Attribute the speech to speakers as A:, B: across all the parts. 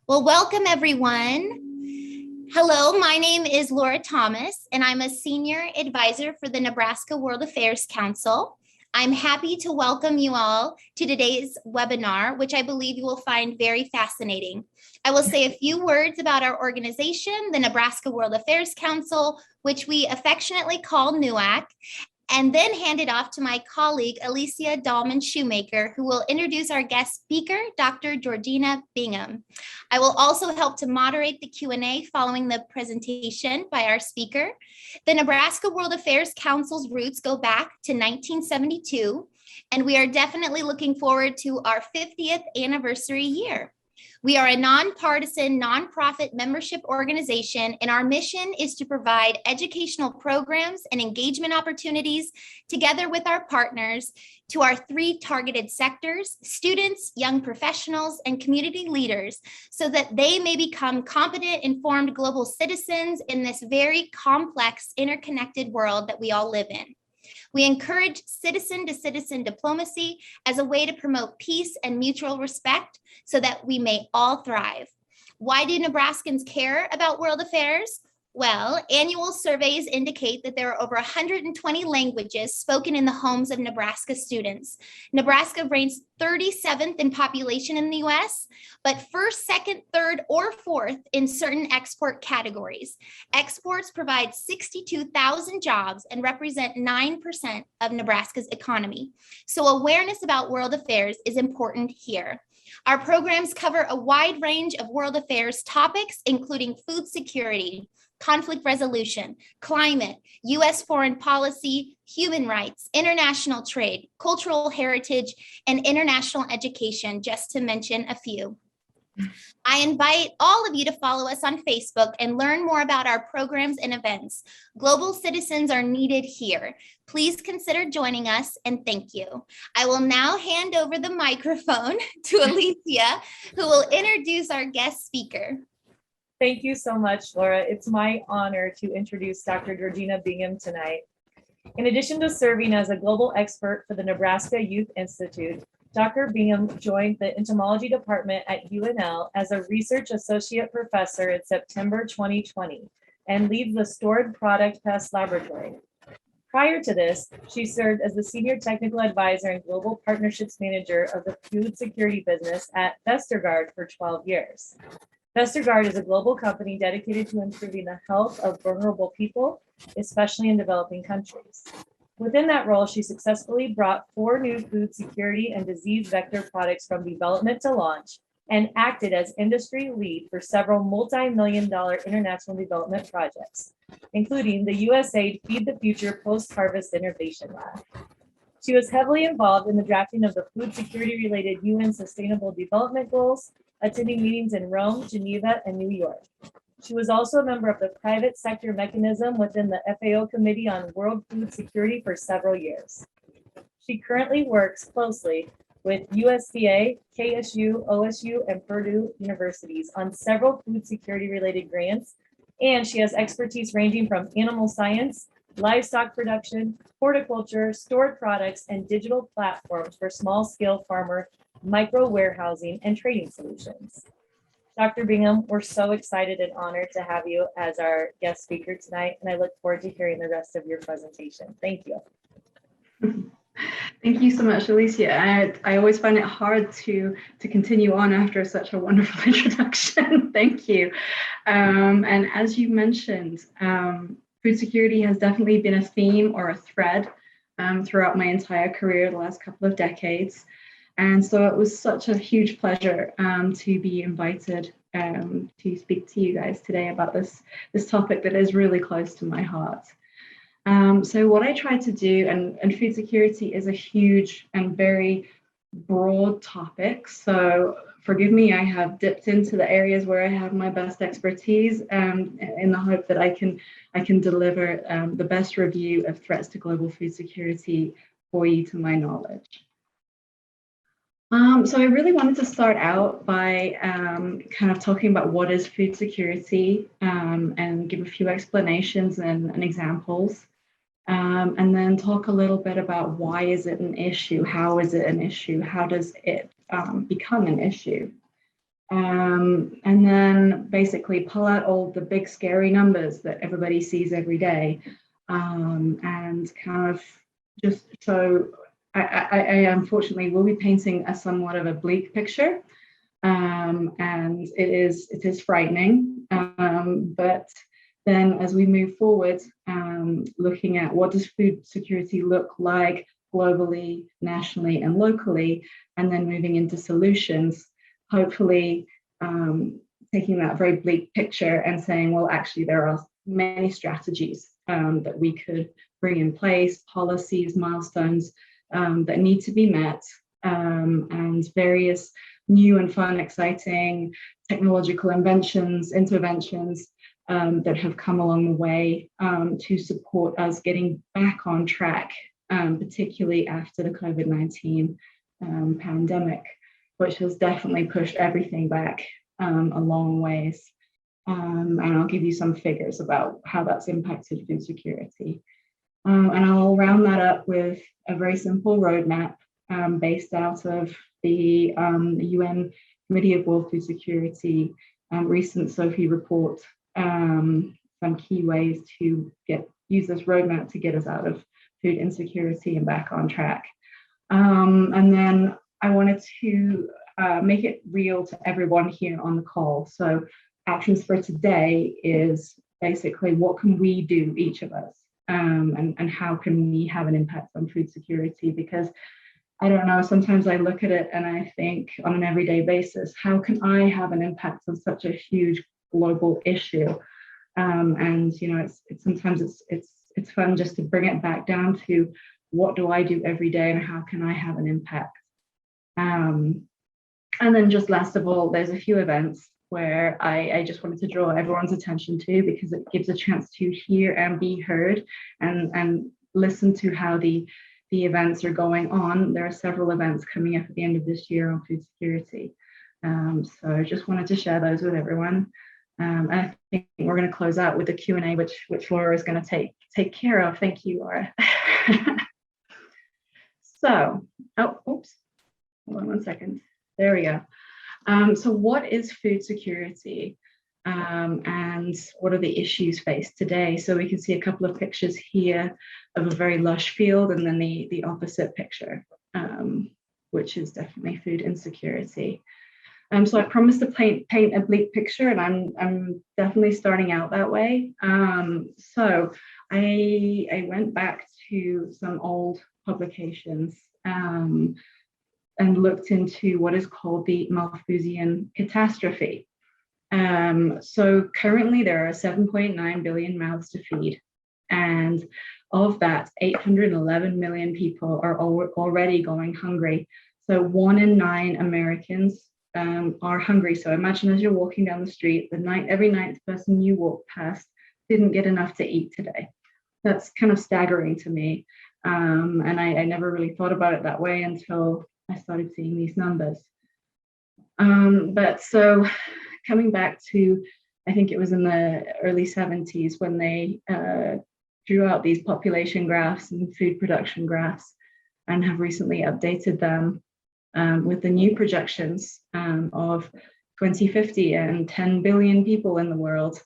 A: Well, welcome everyone. Hello, my name is Laura Thomas, and I'm a senior advisor for the Nebraska World Affairs Council. I'm happy to welcome you all to today's webinar, which I believe you will find very fascinating. I will say a few words about our organization, the Nebraska World Affairs Council, which we affectionately call NUAC, and then hand it off to my colleague, Alicia Dahlman-Shoemaker, who will introduce our guest speaker, Dr. Georgina Bingham. I will also help to moderate the Q&A following the presentation by our speaker. The Nebraska World Affairs Council's roots go back to 1972, and we are definitely looking forward to our 50th anniversary year. We are a nonpartisan, nonprofit membership organization, and our mission is to provide educational programs and engagement opportunities together with our partners to our three targeted sectors: students, young professionals, and community leaders, so that they may become competent, informed global citizens in this very complex, interconnected world that we all live in. We encourage citizen-to-citizen diplomacy as a way to promote peace and mutual respect so that we may all thrive. Why do Nebraskans care about world affairs? Well, annual surveys indicate that there are over 120 languages spoken in the homes of Nebraska students. Nebraska ranks 37th in population in the US, but first, second, third, or fourth in certain export categories. Exports provide 62,000 jobs and represent 9% of Nebraska's economy. So awareness about world affairs is important here. Our programs cover a wide range of world affairs topics, including food security, conflict resolution, climate, U.S. foreign policy, human rights, international trade, cultural heritage, and international education, just to mention a few. I invite all of you to follow us on Facebook and learn more about our programs and events. Global citizens are needed here. Please consider joining us, and thank you. I will now hand over the microphone to Alicia, who will introduce our guest speaker.
B: Thank you so much, Laura. It's my honor to introduce Dr. Georgina Bingham tonight. In addition to serving as a global expert for the Nebraska Youth Institute, Dr. Bingham joined the Entomology Department at UNL as a research associate professor in September 2020 and leads the Stored Product Pest Laboratory. Prior to this, she served as the Senior Technical Advisor and Global Partnerships Manager of the food security business at Vestergaard for 12 years. Vestergaard is a global company dedicated to improving the health of vulnerable people, especially in developing countries. Within that role, she successfully brought 4 new food security and disease vector products from development to launch and acted as industry lead for several multi-million-dollar international development projects, including the USAID Feed the Future Post-Harvest Innovation Lab. She was heavily involved in the drafting of the food security-related UN Sustainable Development Goals, attending meetings in Rome, Geneva, and New York. She was also a member of the private sector mechanism within the FAO Committee on World Food Security for several years. She currently works closely with USDA, KSU, OSU, and Purdue universities on several food security-related grants, and she has expertise ranging from animal science, livestock production, horticulture, stored products, and digital platforms for small-scale farmer micro warehousing and trading solutions. Dr. Bingham, we're so excited and honored to have you as our guest speaker tonight, and I look forward to hearing the rest of your presentation. Thank you.
C: Thank you so much, Alicia. I always find it hard to continue on after such a wonderful introduction. Thank you. And as you mentioned, food security has definitely been a theme or a thread throughout my entire career, the last couple of decades. And so it was such a huge pleasure to be invited to speak to you guys today about this topic that is really close to my heart. So what I try to do, and food security is a huge and very broad topic. So forgive me, I have dipped into the areas where I have my best expertise in the hope that I can deliver the best review of threats to global food security for you to my knowledge. So I really wanted to start out by kind of talking about what is food security and give a few explanations and examples. And then talk a little bit about why is it an issue? How is it an issue? How does it become an issue? And then basically pull out all the big scary numbers that everybody sees every day, and kind of just show, I unfortunately will be painting a somewhat of a bleak picture, and it is frightening, but then as we move forward, looking at what does food security look like globally, nationally, and locally, and then moving into solutions, hopefully taking that very bleak picture and saying, well, actually, there are many strategies that we could bring in place, policies, milestones that need to be met, and various new and fun, exciting technological interventions that have come along the way to support us getting back on track, particularly after the COVID-19 pandemic, which has definitely pushed everything back a long ways. And I'll give you some figures about how that's impacted food security. And I'll round that up with a very simple roadmap based out of the UN Committee of World Food Security recent SOFI report, some key ways to use this roadmap to get us out of food insecurity and back on track. And then I wanted to make it real to everyone here on the call. So actions for today is basically what can we do, each of us, and how can we have an impact on food security? Because I don't know, sometimes I look at it and I think on an everyday basis, how can I have an impact on such a huge global issue? And you know, sometimes it's fun just to bring it back down to what do I do every day and how can I have an impact? And then just last of all, there's a few events where I just wanted to draw everyone's attention to, because it gives a chance to hear and be heard and listen to how the events are going on. There are several events coming up at the end of this year on food security. So I just wanted to share those with everyone. And I think we're going to close out with the Q&A, which Laura is going to take care of. Thank you, Laura. So, oops, hold on one second. There we go. So what is food security? And what are the issues faced today? So we can see a couple of pictures here of a very lush field, and then the opposite picture, which is definitely food insecurity. So I promised to paint a bleak picture, and I'm definitely starting out that way. So I went back to some old publications and looked into what is called the Malthusian catastrophe. So currently there are 7.9 billion mouths to feed, and of that, 811 million people are already going hungry. So 1 in 9 Americans are hungry. So imagine as you're walking down the street, every ninth person you walk past didn't get enough to eat today. That's kind of staggering to me. And I never really thought about it that way until I started seeing these numbers. But so coming back to, I think it was in the early 70s when they drew out these population graphs and food production graphs, and have recently updated them with the new projections of 2050 and 10 billion people in the world.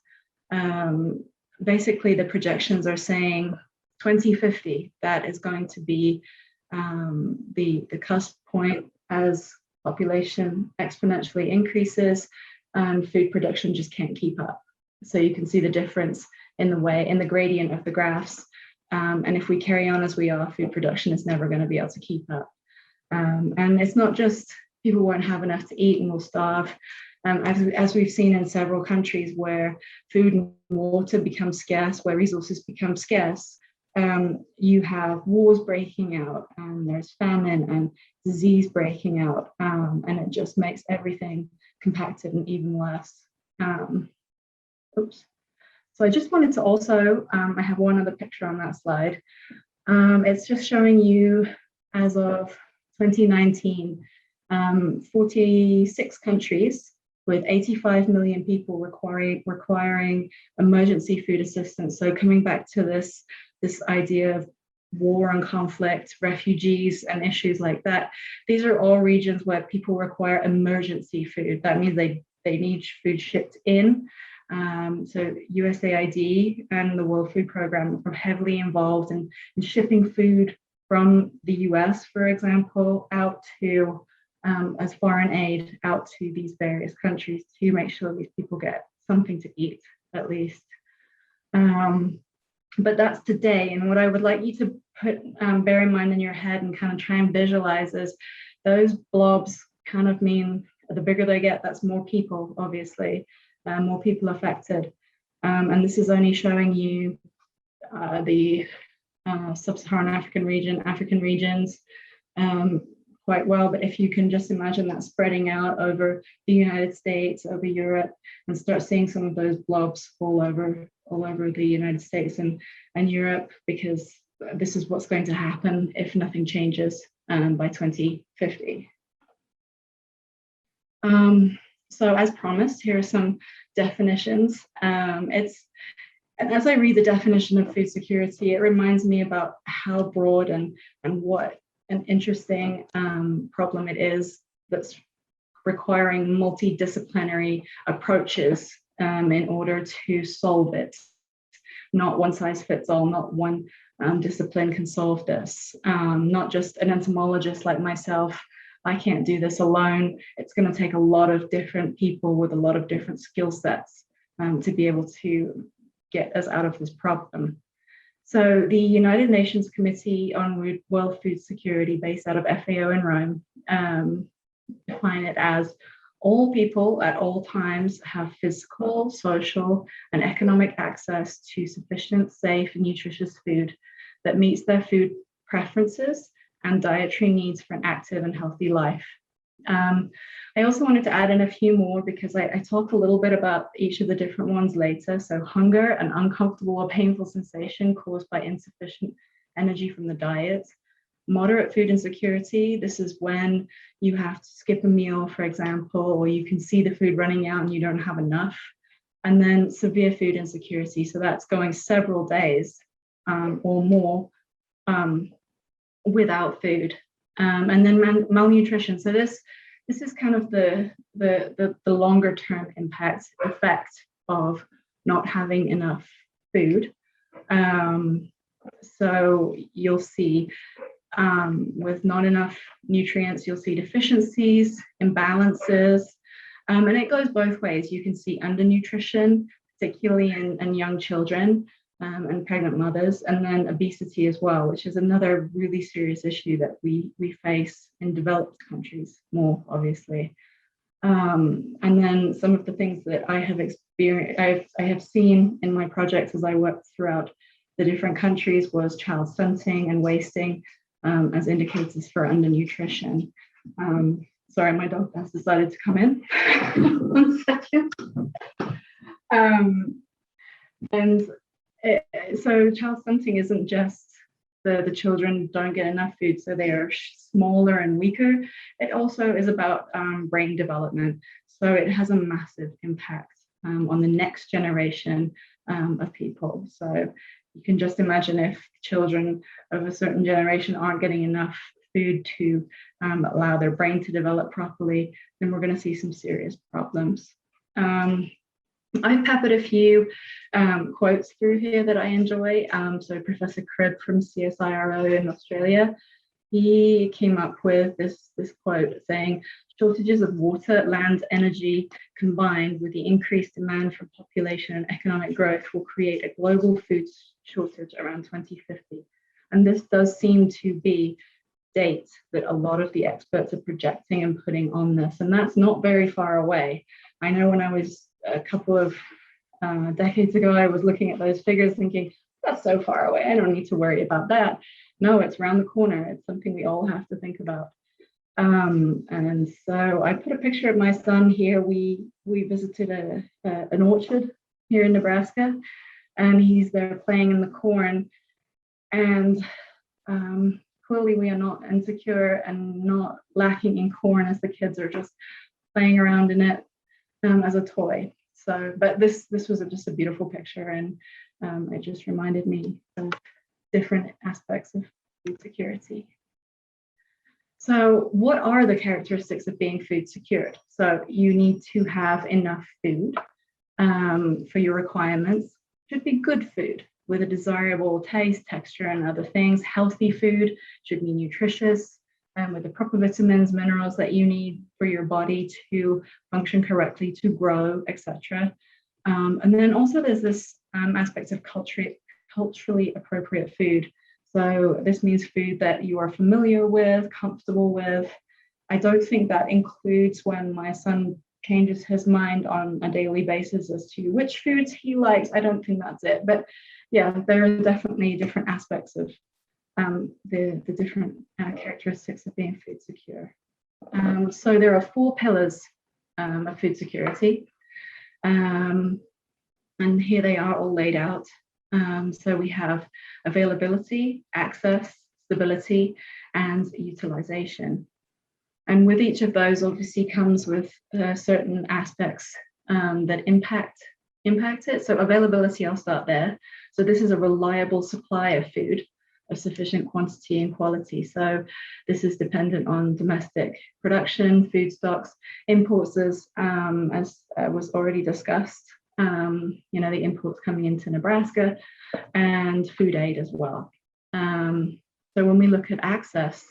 C: Basically, the projections are saying 2050, that is going to be the cusp point as population exponentially increases, and food production just can't keep up. So you can see the difference in the gradient of the graphs. And if we carry on as we are, food production is never going to be able to keep up. And it's not just people won't have enough to eat and will starve. As we've seen in several countries where food and water become scarce, where resources become scarce, you have wars breaking out, and there's famine and disease breaking out, and it just makes everything compacted and even worse. Oops. So I just wanted to also, I have one other picture on that slide. It's just showing you, as of 2019, 46 countries with 85 million people requiring emergency food assistance. So coming back to this idea of war and conflict, refugees and issues like that. These are all regions where people require emergency food. That means they need food shipped in. So USAID and the World Food Programme are heavily involved in shipping food from the US, for example, out to, as foreign aid, out to these various countries to make sure these people get something to eat, at least. But that's today. And what I would like you to bear in mind in your head and kind of try and visualize is those blobs kind of mean the bigger they get, that's more people, obviously, more people affected. And this is only showing you the sub-Saharan African regions quite well. But if you can just imagine that spreading out over the United States, over Europe, and start seeing some of those blobs all over the United States and Europe, because this is what's going to happen if nothing changes by 2050. So as promised, here are some definitions. And as I read the definition of food security, it reminds me about how broad and what an interesting problem it is that's requiring multidisciplinary approaches in order to solve it. Not one size fits all, not one discipline can solve this. Not just an entomologist like myself. I can't do this alone. It's going to take a lot of different people with a lot of different skill sets to be able to get us out of this problem. So the United Nations Committee on World Food Security, based out of FAO in Rome, define it as all people at all times have physical, social, and economic access to sufficient, safe, and nutritious food that meets their food preferences and dietary needs for an active and healthy life. I also wanted to add in a few more because I talk a little bit about each of the different ones later. So hunger, an uncomfortable or painful sensation caused by insufficient energy from the diet. Moderate food insecurity, this is when you have to skip a meal, for example, or you can see the food running out and you don't have enough. And then severe food insecurity, so that's going several days or more without food. And then malnutrition. So this is kind of the longer term effect of not having enough food. So you'll see with not enough nutrients, you'll see deficiencies, imbalances, and it goes both ways. You can see undernutrition, particularly in young children and pregnant mothers, and then obesity as well, which is another really serious issue that we face in developed countries more, obviously. And then some of the things that I have experienced, I have seen in my projects as I worked throughout the different countries was child stunting and wasting as indicators for undernutrition. Sorry, my dog has decided to come in. 1 second. So child stunting isn't just the children don't get enough food, so they are smaller and weaker. It also is about brain development. So it has a massive impact on the next generation of people. So you can just imagine if children of a certain generation aren't getting enough food to allow their brain to develop properly, then we're going to see some serious problems. I've peppered a few quotes through here that I enjoy. So Professor Cribb from CSIRO in Australia, he came up with this quote saying, shortages of water, land, energy combined with the increased demand for population and economic growth will create a global food shortage around 2050. And this does seem to be date that a lot of the experts are projecting and putting on this. And that's not very far away. I know when I was a couple of decades ago, I was looking at those figures thinking, that's so far away, I don't need to worry about that. No, it's around the corner. It's something we all have to think about. And so I put a picture of my son here. We visited an orchard here in Nebraska, and he's there playing in the corn. And clearly we are not insecure and not lacking in corn, as the kids are just playing around in it as a toy. So, but this was just a beautiful picture, and it just reminded me of different aspects of food security. So what are the characteristics of being food secured? So you need to have enough food for your requirements. It should be good food with a desirable taste, texture, and other things. Healthy food should be nutritious and with the proper vitamins, minerals that you need for your body to function correctly, to grow, etc. And then also there's this aspect of culturally appropriate food. So this means food that you are familiar with, comfortable with. I don't think that includes when my son changes his mind on a daily basis as to which foods he likes. I don't think that's it. But yeah, there are definitely different aspects of the different characteristics of being food secure. So there are 4 pillars of food security. And here they are all laid out. So we have availability, access, stability, and utilization. And with each of those obviously comes with certain aspects that impact it. So availability, I'll start there. So this is a reliable supply of food of sufficient quantity and quality. So this is dependent on domestic production, food stocks, imports, as was already discussed. The imports coming into Nebraska, and food aid as well. So when we look at access,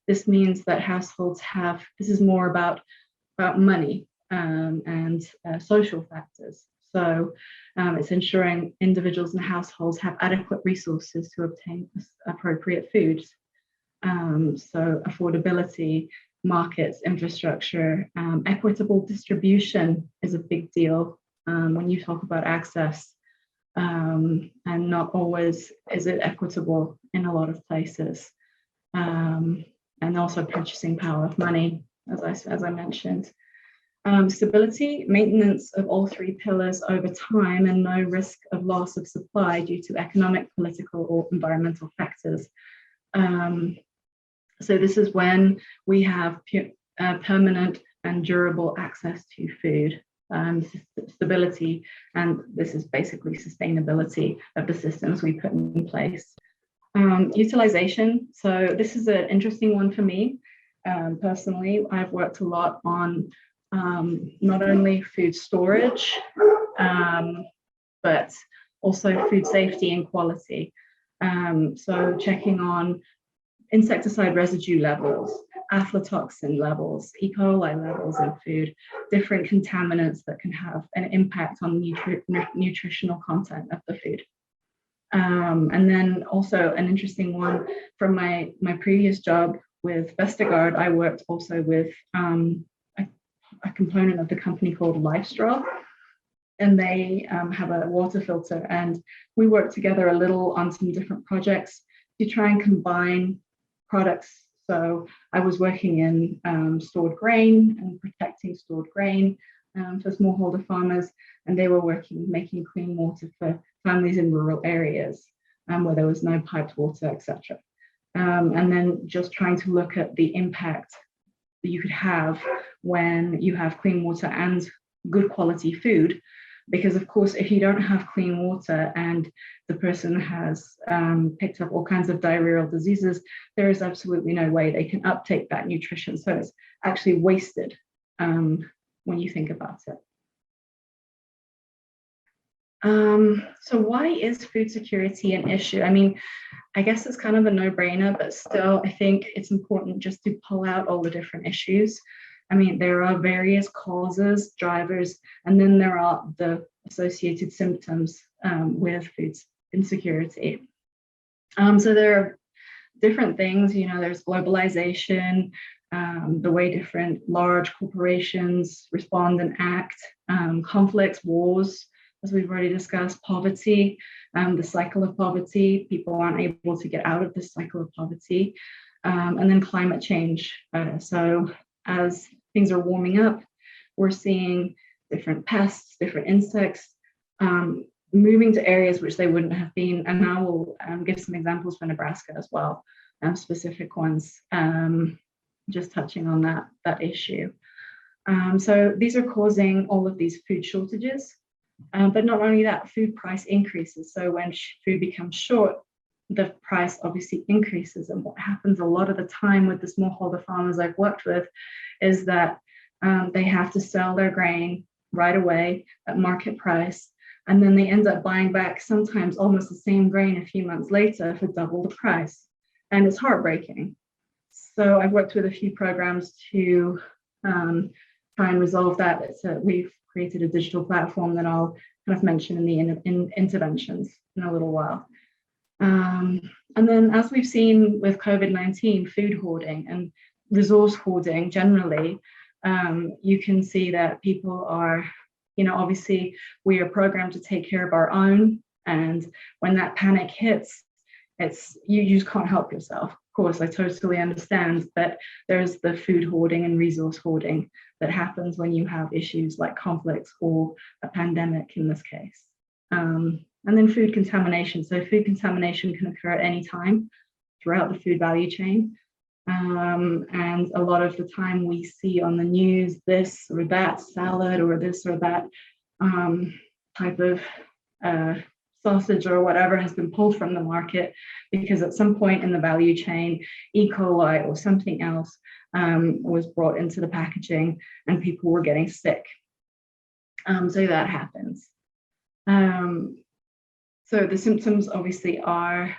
C: this means that households have, this is more about money and social factors. So it's ensuring individuals and households have adequate resources to obtain appropriate foods. So affordability, markets, infrastructure, equitable distribution is a big deal when you talk about access, and not always is it equitable in a lot of places. And also purchasing power of money, as I mentioned. Stability, maintenance of all 3 pillars over time, and no risk of loss of supply due to economic, political, or environmental factors. So this is when we have permanent and durable access to food. Stability, and this is basically sustainability of the systems we put in place. Utilization, so this is an interesting one for me. Personally, I've worked a lot on not only food storage, but also food safety and quality. So checking on insecticide residue levels, aflatoxin levels, E. coli levels in food, different contaminants that can have an impact on nutritional content of the food. And then also an interesting one from my previous job with Vestergaard, I worked also with a component of the company called LifeStraw, and they have a water filter, and we worked together a little on some different projects to try and combine products. So I was working in stored grain and protecting stored grain for smallholder farmers, and they were making clean water for families in rural areas where there was no piped water, etc. And then just trying to look at the impact that you could have when you have clean water and good quality food. Because of course, if you don't have clean water and the person has picked up all kinds of diarrheal diseases, there is absolutely no way they can uptake that nutrition. So it's actually wasted when you think about it. So why is food security an issue? I mean, I guess it's kind of a no-brainer, but still, I think it's important just to pull out all the different issues. I mean, there are various causes, drivers, and then there are the associated symptoms with food insecurity. So there are different things, there's globalization, the way different large corporations respond and act, conflicts, wars, as we've already discussed, poverty, the cycle of poverty, people aren't able to get out of this cycle of poverty, and then climate change. So as things are warming up, we're seeing different pests, different insects moving to areas which they wouldn't have been. And I will give some examples for Nebraska as well, specific ones, just touching on that issue. So these are causing all of these food shortages, but not only that, food price increases. So when food becomes short, the price obviously increases. And what happens a lot of the time with the smallholder farmers I've worked with is that they have to sell their grain right away at market price. And then they end up buying back sometimes almost the same grain a few months later for double the price. And it's heartbreaking. So I've worked with a few programs to try and resolve that. We've created a digital platform that I'll kind of mention in the interventions in a little while. And then as we've seen with COVID-19, food hoarding and resource hoarding generally, you can see that people are, obviously we are programmed to take care of our own. And when that panic hits, you just can't help yourself. Of course, I totally understand that there's the food hoarding and resource hoarding that happens when you have issues like conflicts or a pandemic in this case. And then food contamination. So food contamination can occur at any time throughout the food value chain. And a lot of the time we see on the news this or that salad or this or that type of sausage or whatever has been pulled from the market because at some point in the value chain, E. coli or something else was brought into the packaging and people were getting sick. So that happens. So the symptoms obviously are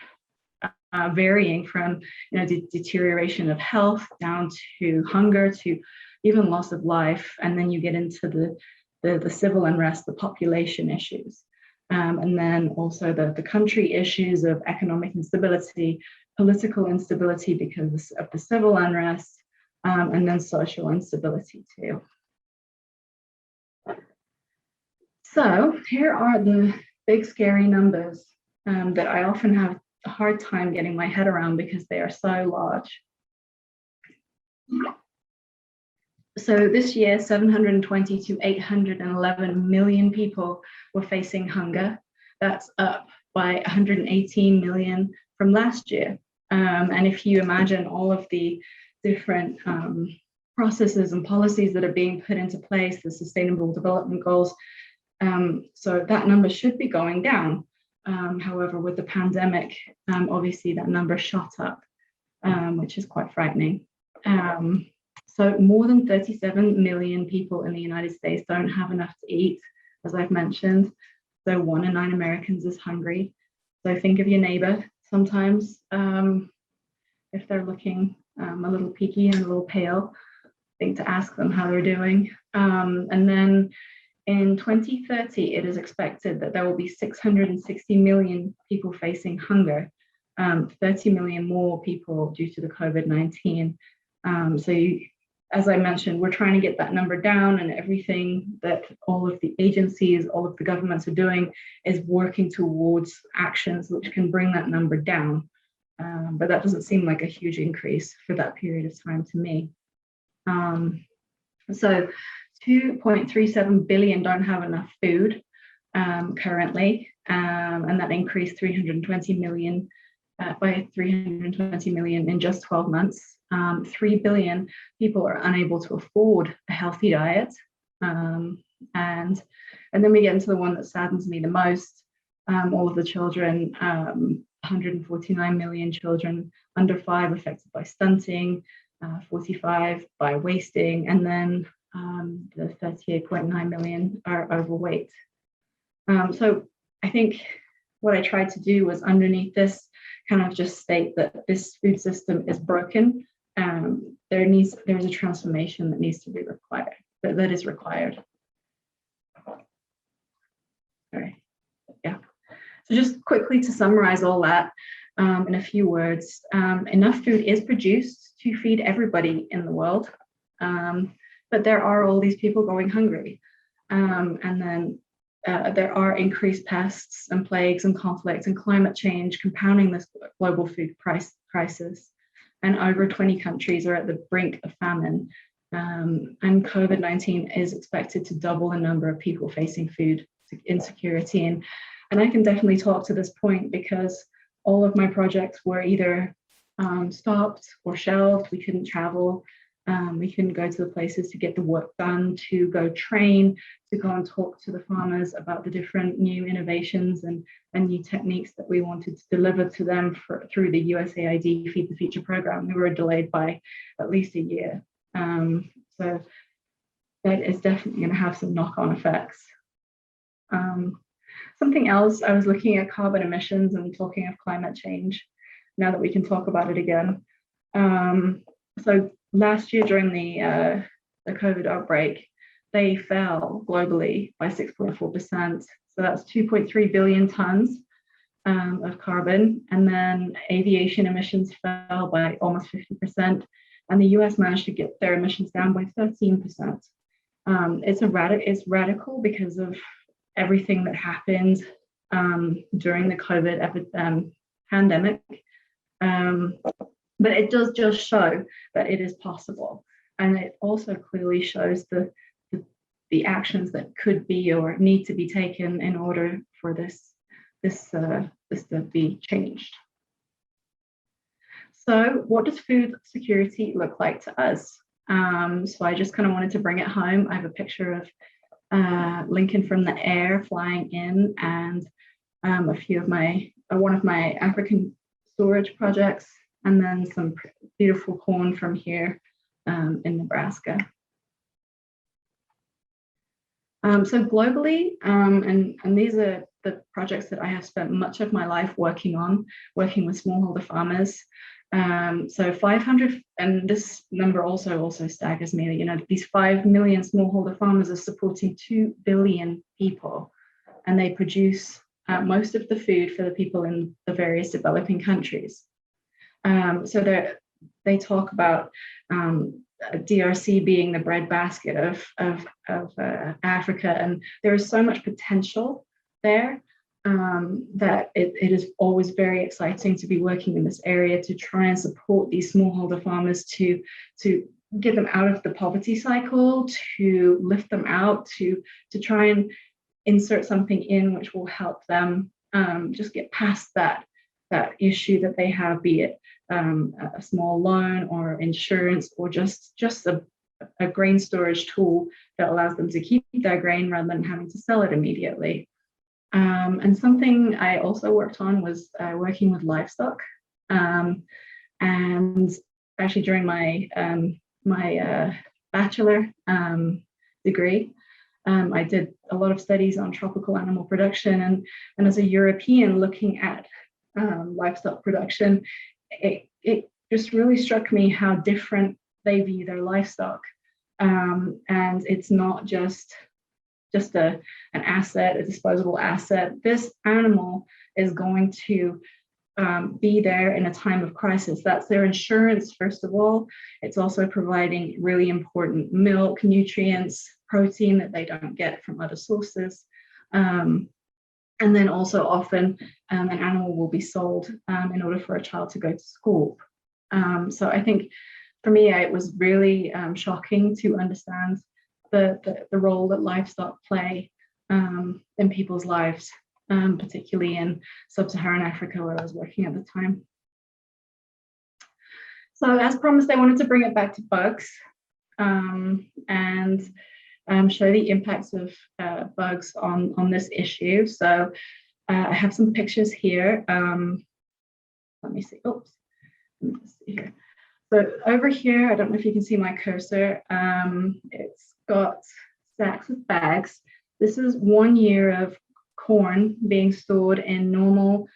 C: varying from deterioration of health down to hunger to even loss of life, and then you get into the civil unrest, the population issues, and then also the country issues of economic instability, political instability because of the civil unrest, and then social instability too. So here are the big scary numbers that I often have a hard time getting my head around because they are so large. So this year, 720 to 811 million people were facing hunger. That's up by 118 million from last year. And if you imagine all of the different processes and policies that are being put into place, the Sustainable Development Goals, so that number should be going down. However, with the pandemic, obviously that number shot up, which is quite frightening. So more than 37 million people in the United States don't have enough to eat, as I've mentioned. So 1 in 9 Americans is hungry. So think of your neighbor sometimes, if they're looking a little peaky and a little pale, think to ask them how they're doing. And then in 2030, it is expected that there will be 660 million people facing hunger, 30 million more people due to the COVID-19. As I mentioned, we're trying to get that number down, and everything that all of the agencies, all of the governments are doing is working towards actions which can bring that number down. But that doesn't seem like a huge increase for that period of time to me. So 2.37 billion don't have enough food currently, and that increased 320 million by 320 million in just 12 months. 3 billion people are unable to afford a healthy diet. And then we get into the one that saddens me the most, all of the children, 149 million children under 5 affected by stunting, 45 by wasting, and then the 38.9 million are overweight. So I think what I tried to do was underneath this kind of just state that this food system is broken. There's a transformation that needs to be required, that is required. Sorry. Yeah. So just quickly to summarize all that in a few words, enough food is produced to feed everybody in the world, but there are all these people going hungry. And then there are increased pests and plagues and conflicts and climate change compounding this global food crisis. And over 20 countries are at the brink of famine. And COVID-19 is expected to double the number of people facing food insecurity. And I can definitely talk to this point because all of my projects were either stopped or shelved. We couldn't travel. We couldn't go to the places to get the work done, to go train, to go and talk to the farmers about the different new innovations and new techniques that we wanted to deliver to them through the USAID Feed the Future program. We were delayed by at least a year. So that is definitely going to have some knock-on effects. Something else, I was looking at carbon emissions and talking of climate change, now that we can talk about it again. So last year during the COVID outbreak, they fell globally by 6.4%. So that's 2.3 billion tons of carbon. And then aviation emissions fell by almost 50%. And the US managed to get their emissions down by 13%. It's radical because of everything that happened during the COVID pandemic. But it does just show that it is possible. And it also clearly shows the actions that could be or need to be taken in order for this to be changed. So what does food security look like to us? So I just kind of wanted to bring it home. I have a picture of Lincoln from the air flying in, and one of my African storage projects, and then some beautiful corn from here in Nebraska. So globally, and these are the projects that I have spent much of my life working with smallholder farmers. So 500, and this number also staggers me, you know, these 5 million smallholder farmers are supporting 2 billion people, and they produce most of the food for the people in the various developing countries. So they talk about DRC being the breadbasket of Africa, and there is so much potential there that it is always very exciting to be working in this area to try and support these smallholder farmers to get them out of the poverty cycle, to lift them out, to try and insert something in which will help them just get past that issue that they have, be it a small loan or insurance, or just a grain storage tool that allows them to keep their grain rather than having to sell it immediately. And something I also worked on was working with livestock. And actually during my bachelor degree, I did a lot of studies on tropical animal production, and as a European looking at livestock production, it just really struck me how different they view their livestock. And it's not just an asset, a disposable asset. This animal is going to be there in a time of crisis. That's their insurance, first of all. It's also providing really important milk, nutrients, protein that they don't get from other sources. And then also often an animal will be sold in order for a child to go to school. So I think for me, it was really shocking to understand the role that livestock play in people's lives, particularly in sub-Saharan Africa where I was working at the time. So as promised, I wanted to bring it back to bugs and show the impacts of bugs on this issue. So I have some pictures here. Let me see. Oops. Let's see here. So over here, I don't know if you can see my cursor. It's got stacks of bags. This is 1 year of corn being stored in normal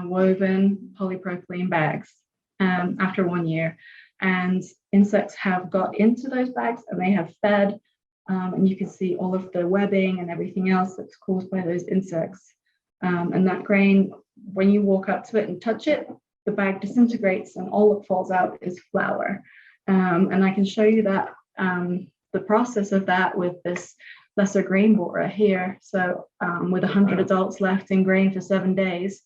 C: woven polypropylene bags after 1 year. And insects have got into those bags and they have fed. And you can see all of the webbing and everything else that's caused by those insects. And that grain, when you walk up to it and touch it, the bag disintegrates and all that falls out is flour. And I can show you that the process of that with this lesser grain borer here. So with 100 adults left in grain for 7 days,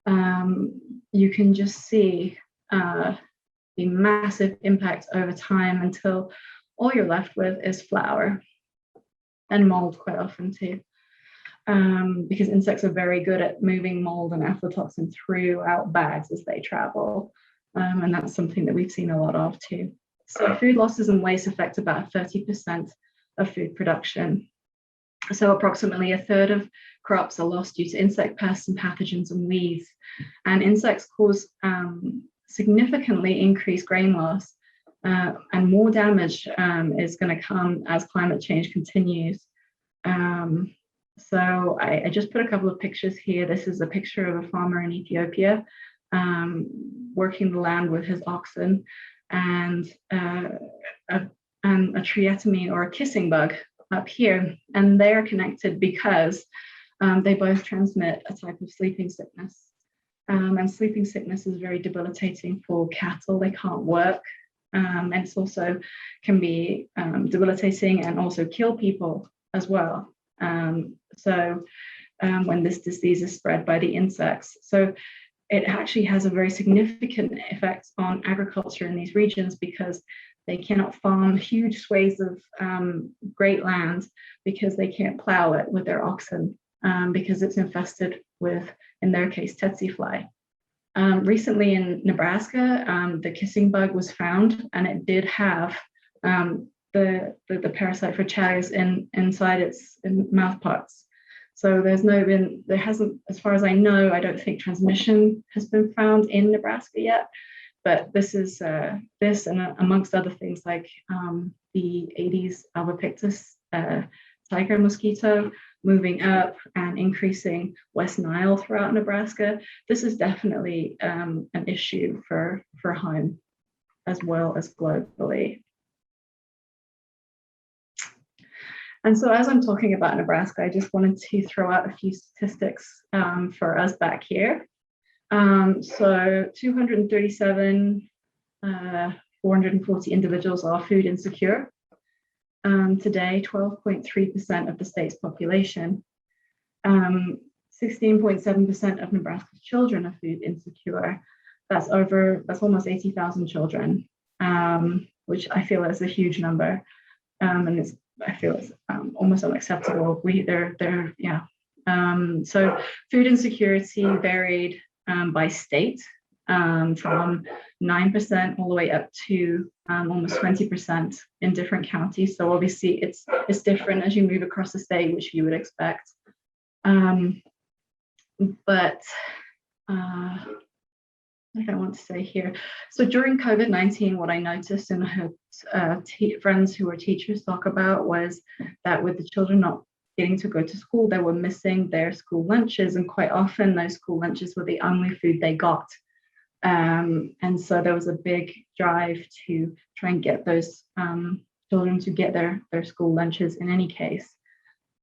C: you can just see the massive impact over time until all you're left with is flour and mold quite often too. Because insects are very good at moving mold and aflatoxin throughout bags as they travel. And that's something that we've seen a lot of too. So food losses and waste affect about 30% of food production. So approximately a third of crops are lost due to insect pests and pathogens and weeds. And insects cause significantly increased grain loss, and more damage is going to come as climate change continues. So I just put a couple of pictures here. This is a picture of a farmer in Ethiopia working the land with his oxen, and a triatomine or a kissing bug up here. And they are connected because they both transmit a type of sleeping sickness. And sleeping sickness is very debilitating for cattle. They can't work. And it's also can be debilitating and also kill people as well. When this disease is spread by the insects. So it actually has a very significant effect on agriculture in these regions because they cannot farm huge swathes of great land because they can't plow it with their oxen because it's infested with, in their case, tsetse fly. Recently in Nebraska, the kissing bug was found, and it did have the parasite for chagas inside its mouth parts. So there hasn't, as far as I know, I don't think transmission has been found in Nebraska yet. But this is this and amongst other things like the Aedes albopictus tiger mosquito moving up and increasing West Nile throughout Nebraska. This is definitely an issue for home as well as globally. And so as I'm talking about Nebraska, I just wanted to throw out a few statistics for us back here. So 237, 440 individuals are food insecure. Today, 12.3% of the state's population. 16.7% of Nebraska's children are food insecure. That's almost 80,000 children, which I feel is a huge number. And I feel it's almost unacceptable. So food insecurity varied by state, from 9% all the way up to almost 20% in different counties. So obviously it's different as you move across the state, which you would expect. What I want to say here. So during COVID-19, what I noticed and heard friends who were teachers talk about was that with the children not getting to go to school, they were missing their school lunches, and quite often those school lunches were the only food they got. And so there was a big drive to try and get those children to get their school lunches in any case.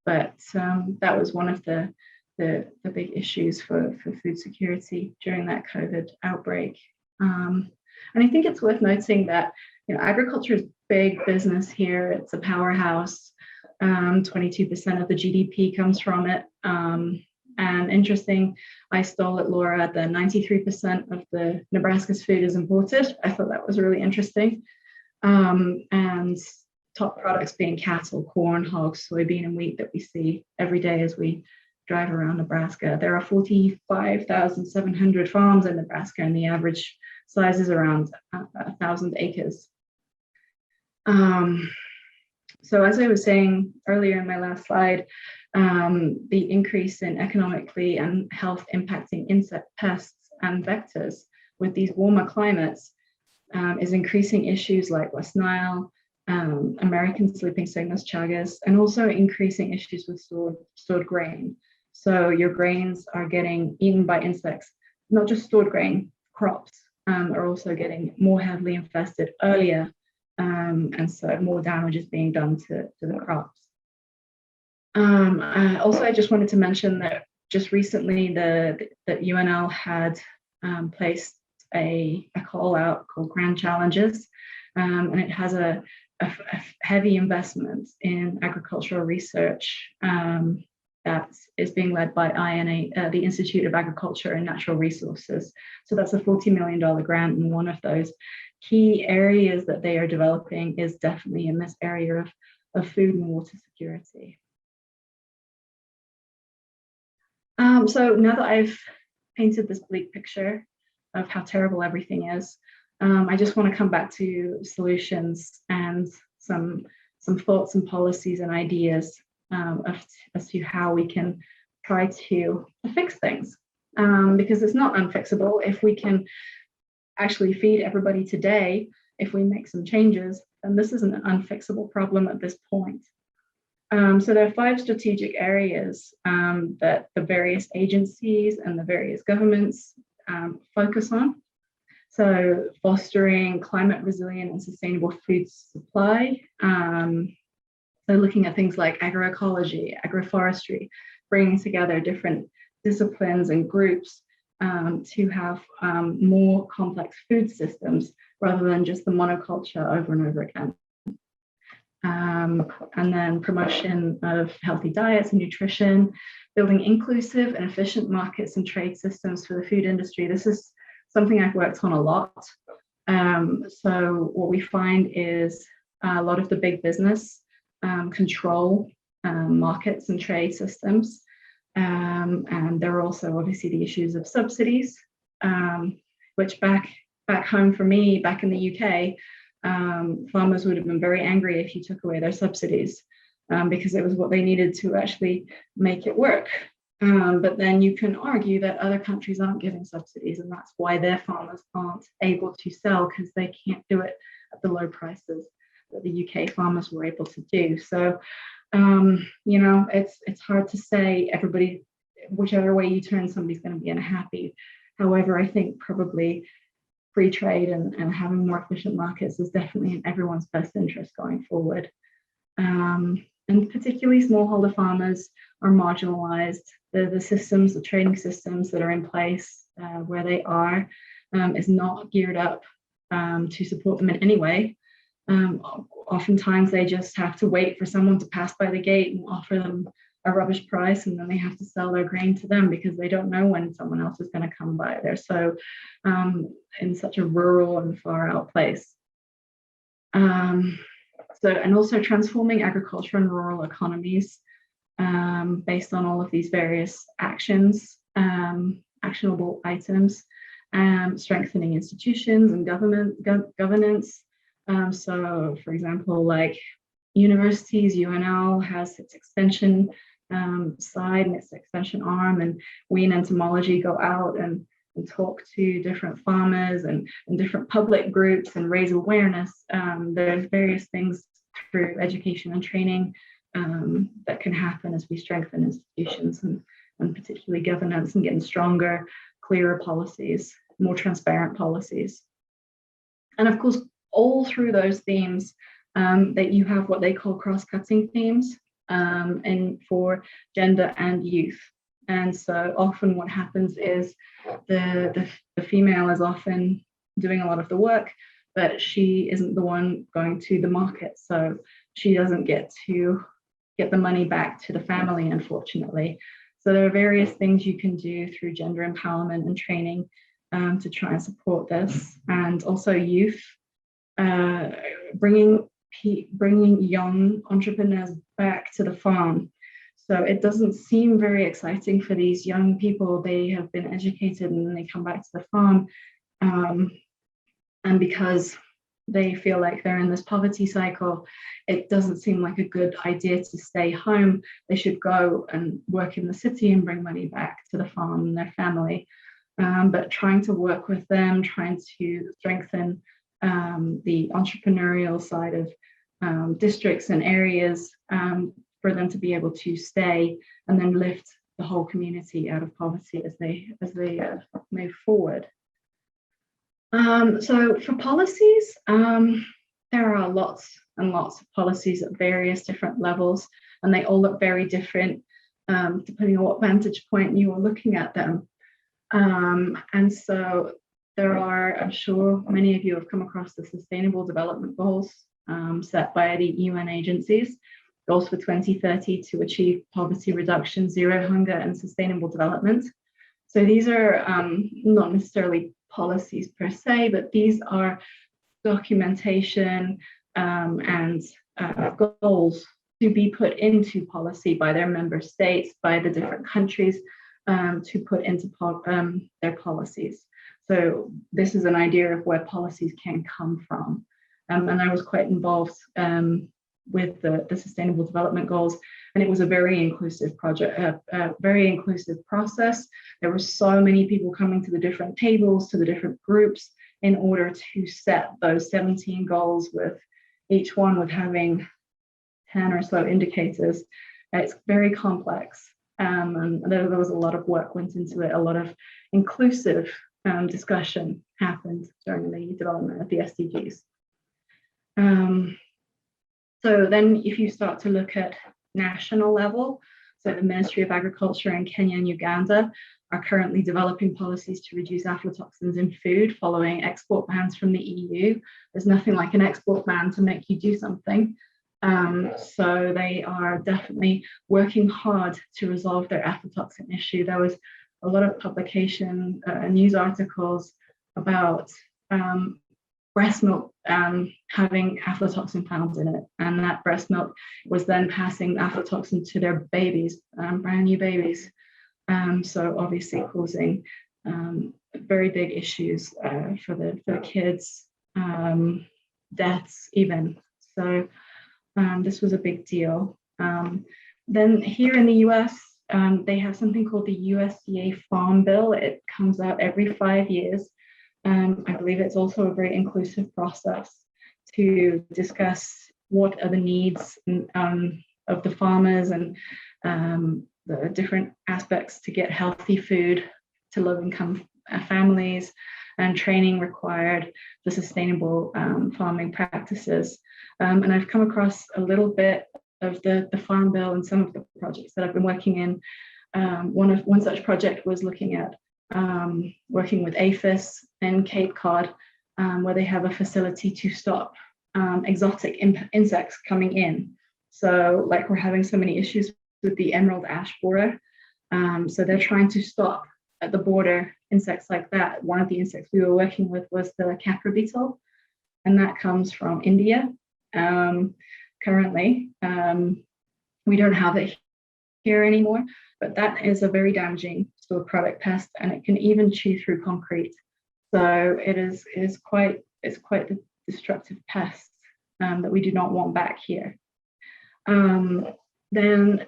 C: But that was one of the big issues for food security during that COVID outbreak. And I think it's worth noting that agriculture is big business here. It's a powerhouse. 22% of the GDP comes from it. And interesting, I stole it, Laura, that 93% of the Nebraska's food is imported. I thought that was really interesting. And top products being cattle, corn, hogs, soybean, and wheat that we see every day as we drive around Nebraska. There are 45,700 farms in Nebraska, and the average size is around 1,000 acres. So as I was saying earlier in my last slide, the increase in economically and health impacting insect pests and vectors with these warmer climates is increasing issues like West Nile, American sleeping sickness, chagas, and also increasing issues with stored grain. So your grains are getting eaten by insects, not just stored grain, crops are also getting more heavily infested earlier. And so more damage is being done to the crops. I just wanted to mention that just recently that UNL had placed a call out called Grand Challenges, and it has a heavy investment in agricultural research that is being led by INA, the Institute of Agriculture and Natural Resources. So that's a $40 million grant, and one of those key areas that they are developing is definitely in this area of food and water security. So now that I've painted this bleak picture of how terrible everything is, I just want to come back to solutions and some thoughts and policies and ideas as to how we can try to fix things, because it's not unfixable. If we can actually feed everybody today, if we make some changes, then this isn't an unfixable problem at this point. So there are 5 strategic areas that the various agencies and the various governments focus on. So fostering climate resilient and sustainable food supply. So looking at things like agroecology, agroforestry, bringing together different disciplines and groups to have more complex food systems rather than just the monoculture over and over again. And then promotion of healthy diets and nutrition, building inclusive and efficient markets and trade systems for the food industry. This is something I've worked on a lot. So what we find is a lot of the big business control markets and trade systems. And there are also obviously the issues of subsidies, which back home for me, back in the UK, farmers would have been very angry if you took away their subsidies, because it was what they needed to actually make it work. But then you can argue that other countries aren't giving subsidies, and that's why their farmers aren't able to sell, because they can't do it at the low prices that the UK farmers were able to do. So, you know, it's hard to say everybody, whichever way you turn, somebody's going to be unhappy. However, I think probably free trade and having more efficient markets is definitely in everyone's best interest going forward. And particularly smallholder farmers are marginalized. The systems, the training systems that are in place where they are is not geared up to support them in any way. Oftentimes they just have to wait for someone to pass by the gate and offer them a rubbish price, and then they have to sell their grain to them because they don't know when someone else is going to come by. They're so in such a rural and far out place. And also transforming agriculture and rural economies based on all of these various actions, actionable items, strengthening institutions and governance. So, for example, like universities, UNL has its extension side and its extension arm, and we in entomology go out and talk to different farmers and different public groups and raise awareness. There's various things through education and training that can happen as we strengthen institutions and particularly governance and getting stronger, clearer policies, more transparent policies. And of course, all through those themes that you have what they call cross-cutting themes and for gender and youth. And so often what happens is the female is often doing a lot of the work, but she isn't the one going to the market. So she doesn't get to get the money back to the family, unfortunately. So there are various things you can do through gender empowerment and training to try and support this. And also youth, bringing young entrepreneurs back to the farm. So it doesn't seem very exciting for these young people. They have been educated and then they come back to the farm. And because they feel like they're in this poverty cycle, it doesn't seem like a good idea to stay home. They should go and work in the city and bring money back to the farm and their family. But trying to work with them, trying to strengthen the entrepreneurial side of districts and areas for them to be able to stay and then lift the whole community out of poverty as they move forward. So for policies, there are lots and lots of policies at various different levels, and they all look very different depending on what vantage point you are looking at them. And so there are, I'm sure many of you have come across the Sustainable Development Goals set by the UN agencies, goals for 2030 to achieve poverty reduction, zero hunger, and sustainable development. So these are not necessarily policies per se, but these are documentation and goals to be put into policy by their member states, by the different countries to put into their policies. So this is an idea of where policies can come from. And I was quite involved with the Sustainable Development Goals, and it was a very inclusive project, a very inclusive process. There were so many people coming to the different tables, to the different groups, in order to set those 17 goals, with each one with having 10 or so indicators. It's very complex, and there was a lot of work went into it. A lot of inclusive discussion happened during the development of the SDGs. So then if you start to look at national level, so the Ministry of Agriculture in Kenya and Uganda are currently developing policies to reduce aflatoxins in food following export bans from the EU. There's nothing like an export ban to make you do something. So they are definitely working hard to resolve their aflatoxin issue. There was a lot of publication, news articles about breast milk having aflatoxin found in it, and that breast milk was then passing aflatoxin to their babies, brand new babies. So obviously causing very big issues for the kids, deaths even. So this was a big deal. Then here in the US, they have something called the USDA Farm Bill. It comes out every 5 years. I believe it's also a very inclusive process to discuss what are the needs of the farmers and the different aspects to get healthy food to low-income families, and training required for sustainable farming practices. And I've come across a little bit of the Farm Bill and some of the projects that I've been working in. One such project was looking at working with APHIS in Cape Cod, where they have a facility to stop exotic insects coming in. So like we're having so many issues with the emerald ash borer. So they're trying to stop at the border insects like that. One of the insects we were working with was the capra beetle, and that comes from India. Currently, we don't have it here anymore, but that is a very damaging stored product pest, and it can even chew through concrete. So it is quite the destructive pest that we do not want back here. Then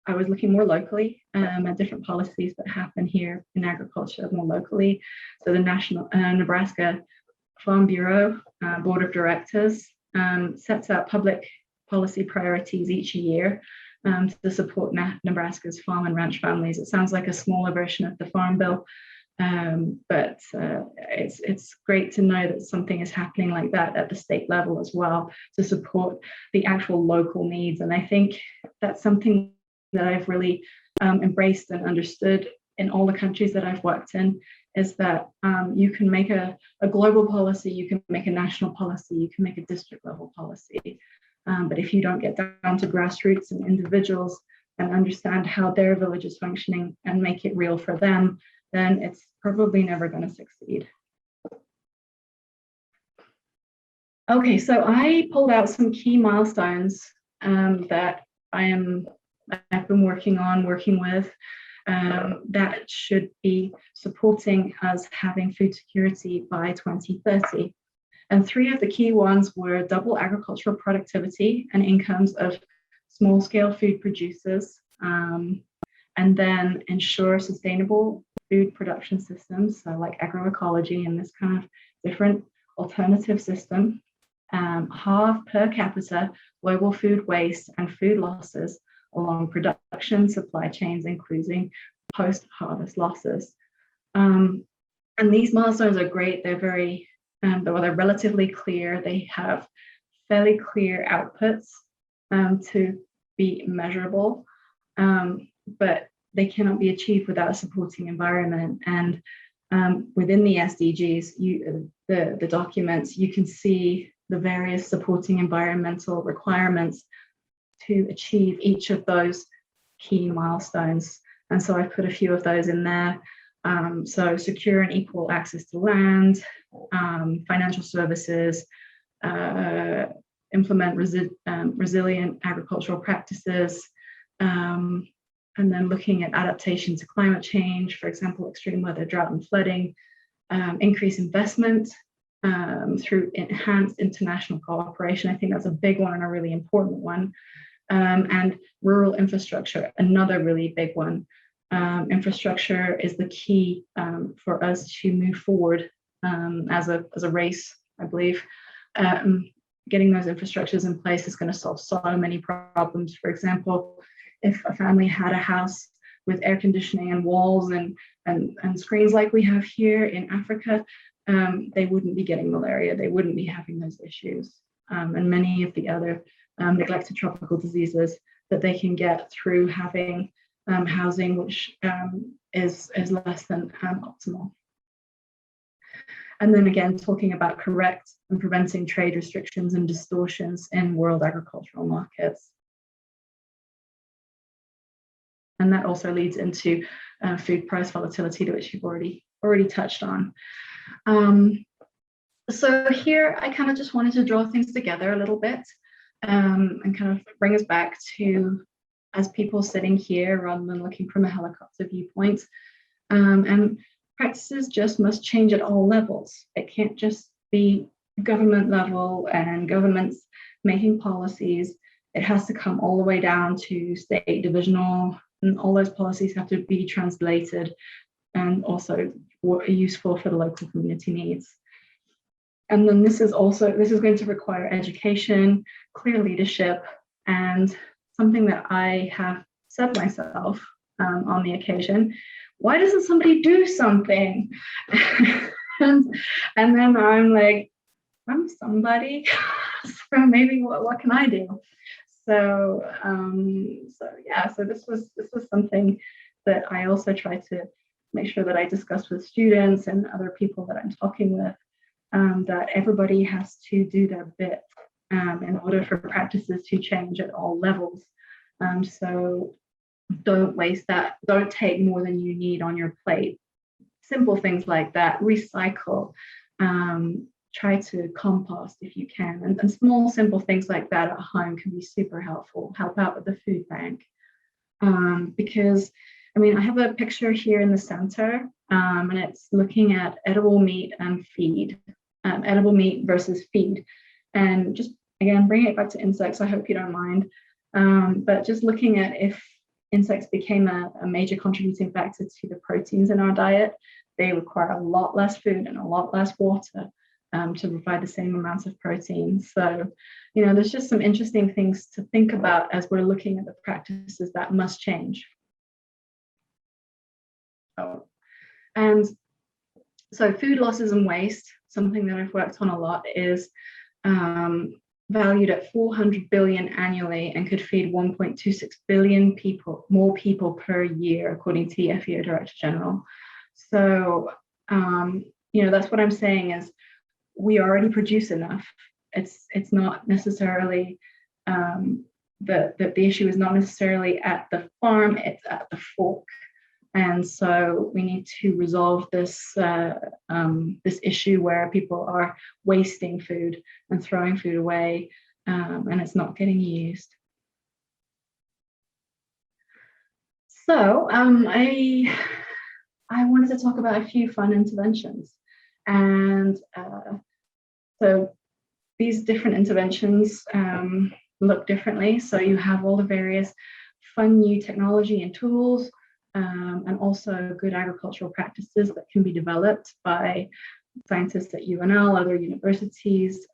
C: I was looking more locally at different policies that happen here in agriculture more locally. So the National Nebraska Farm Bureau Board of Directors sets out public policy priorities each year to support Nebraska's farm and ranch families. It sounds like a smaller version of the Farm Bill, but it's great to know that something is happening like that at the state level as well to support the actual local needs. And I think that's something that I've really embraced and understood in all the countries that I've worked in, is that you can make a global policy, you can make a national policy, you can make a district level policy. But if you don't get down to grassroots and individuals and understand how their village is functioning and make it real for them, then it's probably never going to succeed. Okay, so I pulled out some key milestones that I've been working with that should be supporting us having food security by 2030. And three of the key ones were double agricultural productivity and incomes of small-scale food producers, and then ensure sustainable food production systems, so like agroecology and this kind of different alternative system, halve per capita global food waste and food losses along production, supply chains, including post-harvest losses. And these milestones are great. They're very, they're relatively clear. They have fairly clear outputs to be measurable, but they cannot be achieved without a supporting environment. And within the SDGs, the documents, you can see the various supporting environmental requirements to achieve each of those key milestones. And so I put a few of those in there. So secure and equal access to land, financial services, implement resilient agricultural practices, and then looking at adaptation to climate change, for example, extreme weather, drought and flooding, increase investment through enhanced international cooperation. I think that's a big one and a really important one. And rural infrastructure, another really big one. Infrastructure is the key for us to move forward as a race, I believe. Getting those infrastructures in place is going to solve so many problems. For example, if a family had a house with air conditioning and walls and screens like we have here in Africa, they wouldn't be getting malaria, they wouldn't be having those issues, and many of the other neglected tropical diseases that they can get through having housing which is less than optimal. And then again, talking about correct and preventing trade restrictions and distortions in world agricultural markets. And that also leads into food price volatility, to which you've already touched on. So here I kind of just wanted to draw things together a little bit and kind of bring us back to as people sitting here rather than looking from a helicopter viewpoint. And practices just must change at all levels. It can't just be government level and governments making policies. It has to come all the way down to state, divisional, and all those policies have to be translated and also useful for the local community needs. And then this is going to require education, clear leadership, and something that I have said myself on the occasion: why doesn't somebody do something? and then I'm like, I'm somebody, so maybe what can I do? So this was something that I also try to make sure that I discuss with students and other people that I'm talking with, that everybody has to do their bit in order for practices to change at all levels. So don't waste that. Don't take more than you need on your plate. Simple things like that. Recycle. Try to compost if you can. And small, simple things like that at home can be super helpful. Help out with the food bank. Because, I mean, I have a picture here in the center, and it's looking at edible meat and feed. Edible meat versus feed. And just, again, bring it back to insects. I hope you don't mind. But just looking at if insects became a major contributing factor to the proteins in our diet, they require a lot less food and a lot less water to provide the same amounts of protein. So, you know, there's just some interesting things to think about as we're looking at the practices that must change. And so food losses and waste, something that I've worked on a lot, is valued at 400 billion annually and could feed 1.26 billion more people per year, according to the FAO Director General. So, you know, that's what I'm saying is we already produce enough. It's not necessarily the issue is not necessarily at the farm, it's at the fork. And so we need to resolve this this issue where people are wasting food and throwing food away, and it's not getting used. So I wanted to talk about a few fun interventions, and so these different interventions look differently. So you have all the various fun new technology and tools. And also good agricultural practices that can be developed by scientists at UNL, other universities,